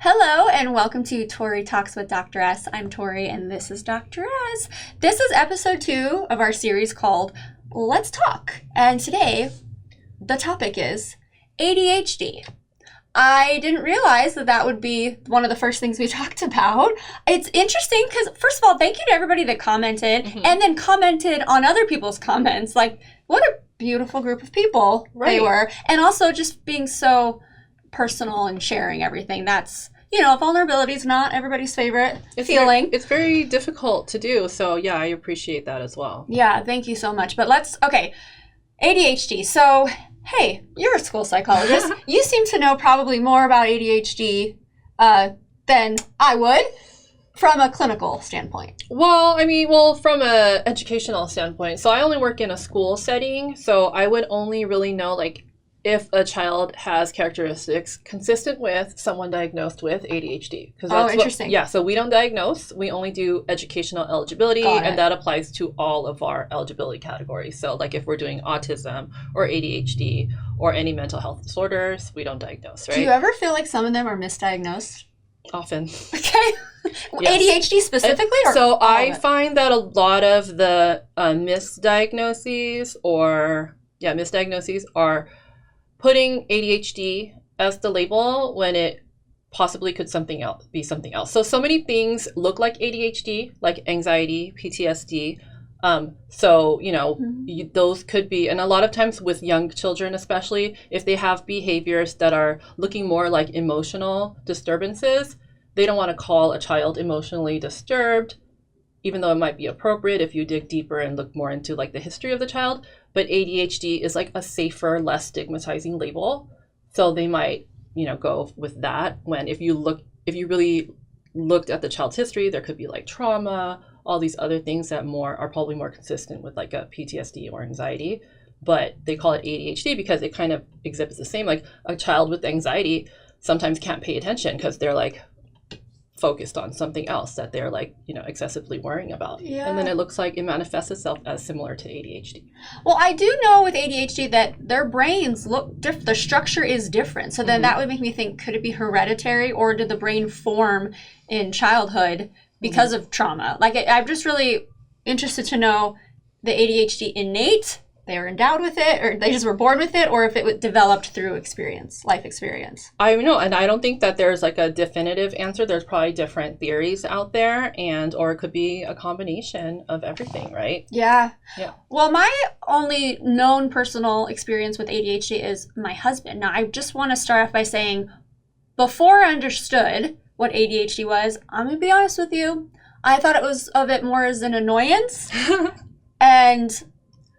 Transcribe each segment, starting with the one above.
Hello and welcome to Tori Talks with Dr. S. I'm Tori and this is Dr. S. This is episode 2 of our series called Let's Talk. And today the topic is ADHD. I didn't realize that would be one of the first things we talked about. It's interesting because, first of all, thank you to everybody that commented and then commented on other people's comments. Like, what a beautiful group of people they were. And also just being so personal and sharing everything. That's, vulnerability is not everybody's favorite feeling. It's very difficult to do. So, yeah, I appreciate that as well. Yeah, thank you so much. But ADHD. So, hey, you're a school psychologist. You seem to know probably more about ADHD than I would from a clinical standpoint. Well, from a educational standpoint. So I only work in a school setting. So I would only really know, if a child has characteristics consistent with someone diagnosed with ADHD. Interesting. So we don't diagnose. We only do educational eligibility, and that applies to all of our eligibility categories. So if we're doing autism or ADHD or any mental health disorders, we don't diagnose, right? Do you ever feel like some of them are misdiagnosed? Often. Okay. Yes. ADHD specifically? So I find that a lot of the misdiagnoses are putting ADHD as the label when it possibly could be something else. So many things look like ADHD, like anxiety, PTSD. Those could be, and a lot of times with young children, especially if they have behaviors that are looking more like emotional disturbances, they don't want to call a child emotionally disturbed, even though it might be appropriate if you dig deeper and look more into the history of the child. But ADHD is a safer, less stigmatizing label. So they might, go with that when if you really looked at the child's history, there could be trauma, all these other things that are probably more consistent with a PTSD or anxiety. But they call it ADHD because it kind of exhibits the same. A child with anxiety sometimes can't pay attention because they're focused on something else that they're excessively worrying about. Yeah. And then it looks like it manifests itself as similar to ADHD. Well, I do know with ADHD that their brains look different. The structure is different. So then that would make me think, could it be hereditary or did the brain form in childhood because of trauma? I'm just really interested to know the ADHD innate, they were endowed with it, or they just were born with it, or if it was developed through life experience. I know, and I don't think that there's a definitive answer. There's probably different theories out there, or it could be a combination of everything, right? Yeah. Well, my only known personal experience with ADHD is my husband. Now, I just want to start off by saying, before I understood what ADHD was, I'm going to be honest with you, I thought of it more as an annoyance and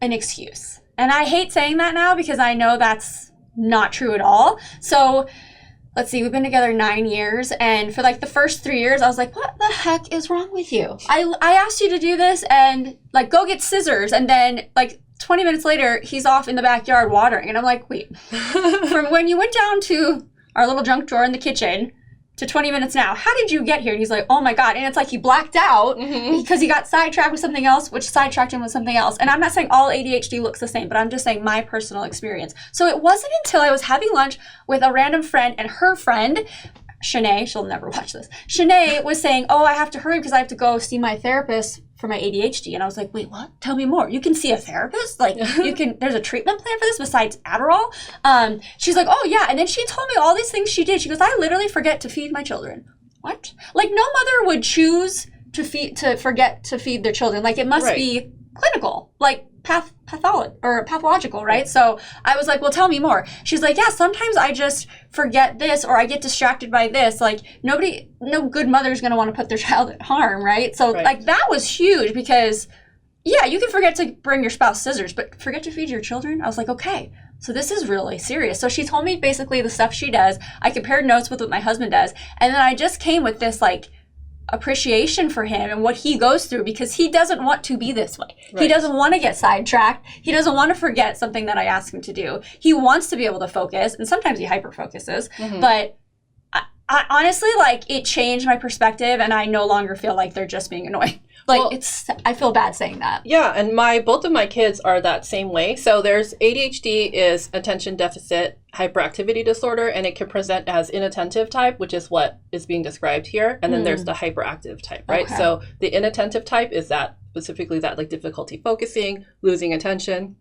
an excuse. And I hate saying that now because I know that's not true at all. So let's see, we've been together 9 years, and for the first 3 years I was like, what the heck is wrong with you? I asked you to do this and go get scissors, and then 20 minutes later he's off in the backyard watering, and I'm like, wait, from when you went down to our little junk drawer in the kitchen to 20 minutes now, how did you get here? And he's like, oh my God. And it's he blacked out because he got sidetracked with something else, which sidetracked him with something else. And I'm not saying all ADHD looks the same, but I'm just saying my personal experience. So it wasn't until I was having lunch with a random friend and her friend, Shanae, she'll never watch this. Shanae was saying, oh, I have to hurry because I have to go see my therapist for my ADHD. And I was like, wait, what? Tell me more. You can see a therapist? There's a treatment plan for this besides Adderall? She's like, oh yeah. And then she told me all these things she did. She goes, I literally forget to feed my children. What? No mother would choose to forget to feed their children. It must be clinical, pathological, right? So I was like, well, tell me more. She's like, yeah, sometimes I just forget this or I get distracted by this. No good mother's going to want to put their child at harm, right? So that was huge because, yeah, you can forget to bring your spouse scissors, but forget to feed your children? I was like, okay, so this is really serious. So she told me basically the stuff she does. I compared notes with what my husband does. And then I just came with this appreciation for him and what he goes through because he doesn't want to be this way. Right. He doesn't want to get sidetracked. He doesn't want to forget something that I ask him to do. He wants to be able to focus, and sometimes he hyper-focuses. But I honestly, it changed my perspective, and I no longer feel like they're just being annoying. I feel bad saying that. Yeah, and both of my kids are that same way. So there's ADHD is attention deficit hyperactivity disorder, and it can present as inattentive type, which is what is being described here. And then there's the hyperactive type, right? Okay. So the inattentive type is that specifically that like difficulty focusing, losing attention.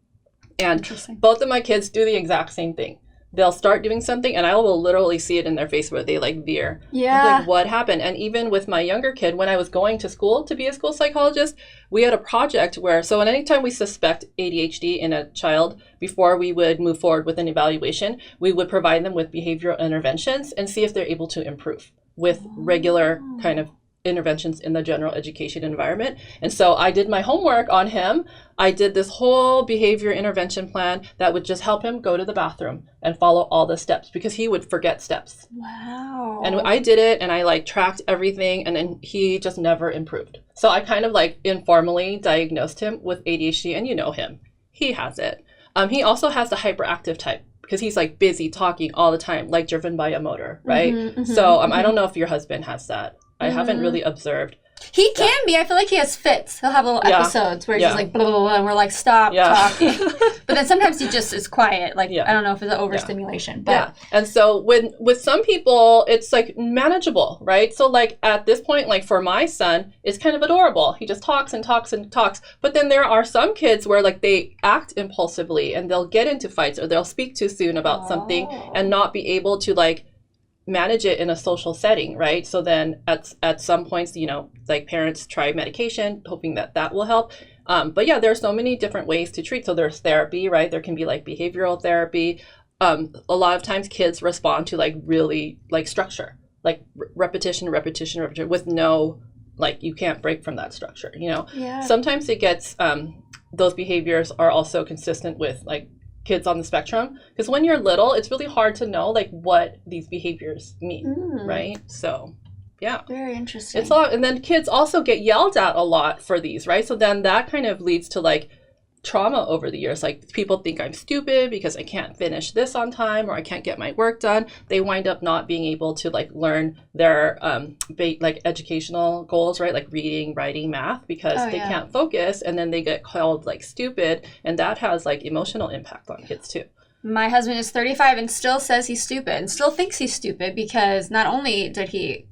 And both of my kids do the exact same thing. They'll start doing something and I will literally see it in their face where they like veer. Yeah. Like, what happened? And even with my younger kid, when I was going to school to be a school psychologist, we had a project where, so anytime we suspect ADHD in a child, before we would move forward with an evaluation, we would provide them with behavioral interventions and see if they're able to improve with regular kind of interventions in the general education environment. And so I did my homework on him. I did this whole behavior intervention plan that would just help him go to the bathroom and follow all the steps because he would forget steps. Wow. And I did it and I like tracked everything and then he just never improved. So I kind of like informally diagnosed him with ADHD, and you know him. He has it. He also has the hyperactive type because he's like busy talking all the time, like driven by a motor, right? So I don't know if your husband has that. I haven't really observed. He can be. I feel like he has fits. He'll have little episodes where he's just like blah, blah, blah, and we're like, stop talking. But then sometimes he just is quiet. Like, I don't know if it's an overstimulation. But And so with some people, it's like manageable, right? So like at this point, like for my son, it's kind of adorable. He just talks and talks and talks. But then there are some kids where like they act impulsively and they'll get into fights or they'll speak too soon about something and not be able to like manage it in a social setting, right? So then at some points, you know, like parents try medication hoping that that will help. But yeah, there's so many different ways to treat. So there's therapy, right? There can be like behavioral therapy. A lot of times kids respond to like really like structure, like repetition with no, like you can't break from that structure, you know? Sometimes it gets, those behaviors are also consistent with like kids on the spectrum, because when you're little it's really hard to know like what these behaviors mean, right? So very interesting. It's a lot. And then kids also get yelled at a lot for these, right? So then that kind of leads to like trauma over the years. Like people think I'm stupid because I can't finish this on time or I can't get my work done. They wind up not being able to like learn their like educational goals, right? Like reading, writing, math, because they can't focus, and then they get called like stupid, and that has like emotional impact on kids too. My husband is 35 and still says he's stupid and still thinks he's stupid because not only did he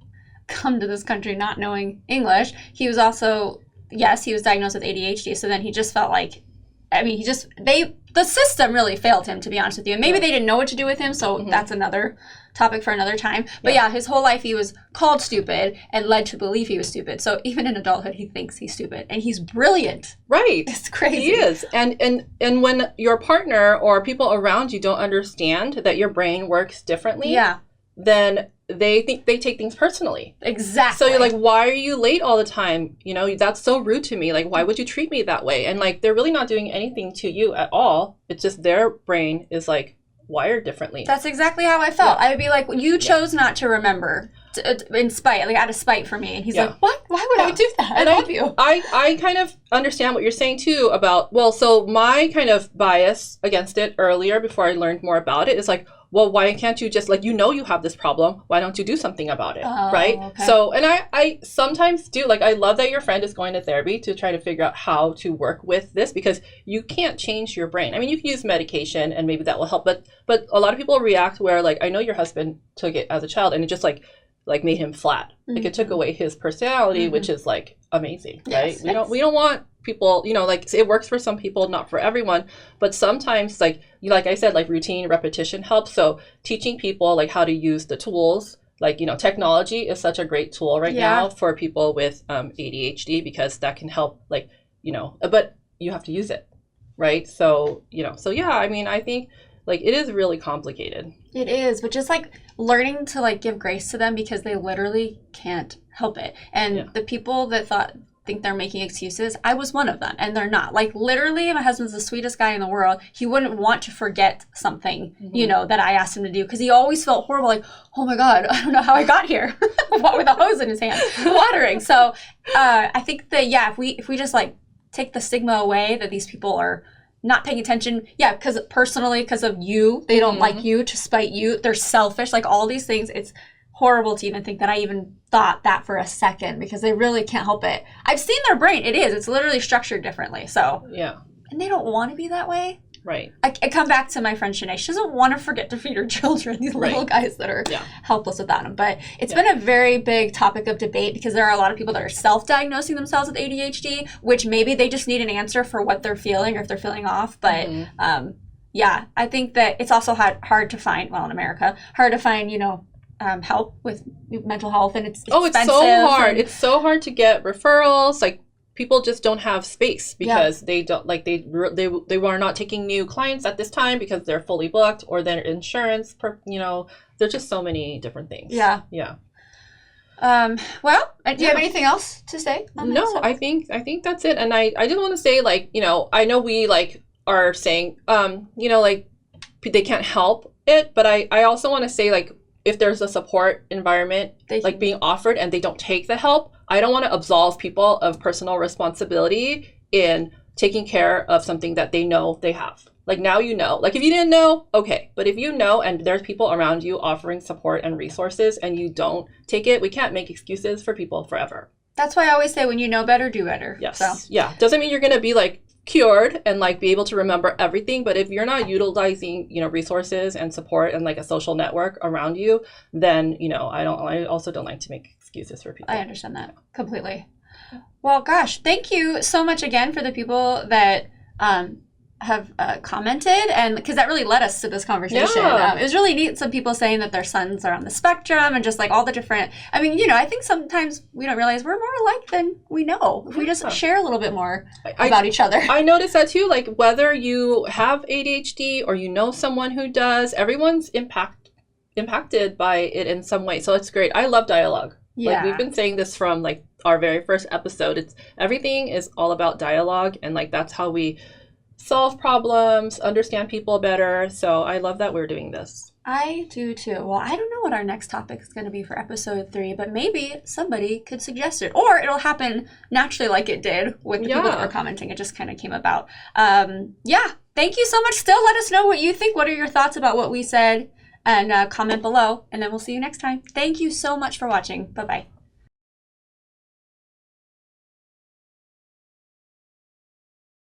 come to this country not knowing English, he was also, he was diagnosed with ADHD. So then he just felt like, I mean, the system really failed him, to be honest with you. And maybe they didn't know what to do with him, so that's another topic for another time. But his whole life he was called stupid and led to believe he was stupid. So even in adulthood, he thinks he's stupid. And he's brilliant. Right. It's crazy. He is. And when your partner or people around you don't understand that your brain works differently, then they think they take things personally. Exactly. So you're like, why are you late all the time? You know, that's so rude to me. Like, why would you treat me that way? And like, they're really not doing anything to you at all. It's just their brain is like wired differently. That's exactly how I felt. I would be like, you chose not to remember in spite, like out of spite for me. And he's like, what? Why would I do that? And I love you. I kind of understand what you're saying too about, well, so my kind of bias against it earlier before I learned more about it is like, well, why can't you just, like, you know you have this problem, why don't you do something about it, right? Okay. So, and I sometimes do, like, I love that your friend is going to therapy to try to figure out how to work with this, because you can't change your brain. I mean, you can use medication and maybe that will help, but a lot of people react where, like, I know your husband took it as a child and it just, like made him flat. Like, it took away his personality, which is, like, amazing, right? Yes. We don't want people, you know, like, it works for some people, not for everyone, but sometimes, like I said, like, routine repetition helps. So teaching people like how to use the tools, like, you know, technology is such a great tool right now for people with ADHD, because that can help, like, you know, but you have to use it, right? So, you know, so yeah, I mean, I think like it is really complicated. It is, but just like learning to like give grace to them, because they literally can't help it. And the people that think they're making excuses, I was one of them, and they're not. Like, literally, my husband's the sweetest guy in the world. He wouldn't want to forget something, you know, that I asked him to do, because he always felt horrible, like, oh my God, I don't know how I got here. What, with a hose in his hand, watering. So I think that, if we just like take the stigma away that these people are not paying attention, because of you, they don't like you, to spite you, they're selfish, like all these things. It's horrible to even think that I even thought that for a second, because they really can't help it. I've seen their brain. It's literally structured differently. So and they don't want to be that way. Right. I come back to my friend Shanae. She doesn't want to forget to feed her children, these little guys that are helpless without them. But it's been a very big topic of debate because there are a lot of people that are self-diagnosing themselves with ADHD, which maybe they just need an answer for what they're feeling or if they're feeling off. But yeah, I think that it's also hard to find, well, in America, hard to find, help with mental health, and it's expensive. It's so hard. It's so hard to get referrals. Like, people just don't have space because they don't, like, they were not taking new clients at this time because they're fully booked, or their insurance, there's just so many different things. Yeah. Well, do you have anything else to say on No, I think that's it. And I just want to say, like, I know we, like, are saying, like, they can't help it, but I also want to say, like, if there's a support environment being offered and they don't take the help, I don't want to absolve people of personal responsibility in taking care of something that they know they have. Like, now you know. Like, if you didn't know, okay. But if you know and there's people around you offering support and resources and you don't take it, we can't make excuses for people forever. That's why I always say, when you know better, do better. Yes. So. Yeah. Doesn't mean you're going to be, like, cured and, like, be able to remember everything, but if you're not utilizing resources and support and, like, a social network around you, then I also don't like to make excuses for people. I understand that completely. Well, gosh, thank you so much again for the people that have commented, and because that really led us to this conversation. It was really neat. Some people saying that their sons are on the spectrum, and just, like, all the different, I mean, I think sometimes we don't realize we're more alike than we know if we just share a little bit more about each other. I noticed that too, like, whether you have ADHD or someone who does, everyone's impacted by it in some way. So it's great. I love dialogue. Yeah. Like, we've been saying this from, like, our very first episode. Everything is all about dialogue, and, like, that's how we solve problems, understand people better. So I love that we're doing this. I do too. Well, I don't know what our next topic is going to be for episode 3, but maybe somebody could suggest it, or it'll happen naturally like it did with the people that were commenting. It just kind of came about. Thank you so much. Still, let us know what you think. What are your thoughts about what we said? And comment below, and then we'll see you next time. Thank you so much for watching. Bye-bye.